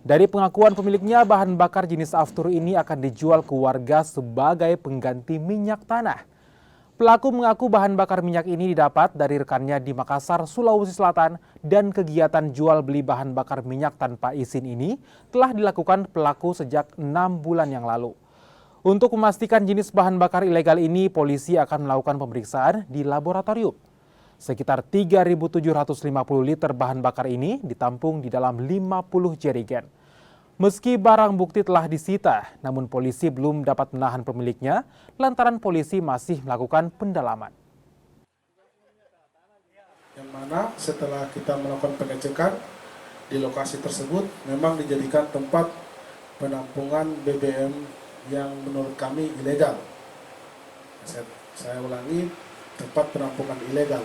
Dari pengakuan pemiliknya, bahan bakar jenis aftur ini akan dijual ke warga sebagai pengganti minyak tanah. Pelaku mengaku bahan bakar minyak ini didapat dari rekannya di Makassar, Sulawesi Selatan, dan kegiatan jual beli bahan bakar minyak tanpa izin ini telah dilakukan pelaku sejak 6 bulan yang lalu. Untuk memastikan jenis bahan bakar ilegal ini, polisi akan melakukan pemeriksaan di laboratorium. Sekitar 3.750 liter bahan bakar ini ditampung di dalam 50 jerigen. Meski barang bukti telah disita, namun polisi belum dapat menahan pemiliknya lantaran polisi masih melakukan pendalaman. Yang mana setelah kita melakukan pengecekan di lokasi tersebut memang dijadikan tempat penampungan BBM yang menurut kami ilegal. Saya ulangi, tempat penampungan ilegal,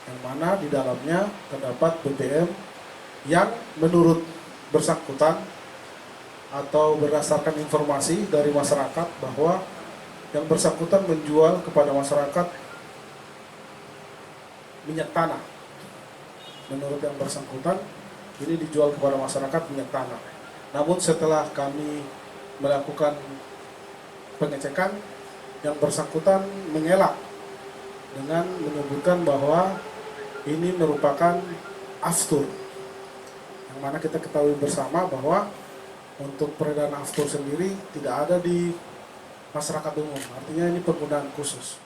yang mana di dalamnya terdapat BBM yang menurut bersangkutan atau berdasarkan informasi dari masyarakat bahwa yang bersangkutan menjual kepada masyarakat minyak tanah. Menurut yang bersangkutan, ini dijual kepada masyarakat minyak tanah. Namun setelah kami melakukan pengecekan, yang bersangkutan mengelak dengan menyebutkan bahwa ini merupakan aftur. Yang mana kita ketahui bersama bahwa untuk peredaran aftur sendiri tidak ada di masyarakat umum, artinya ini penggunaan khusus.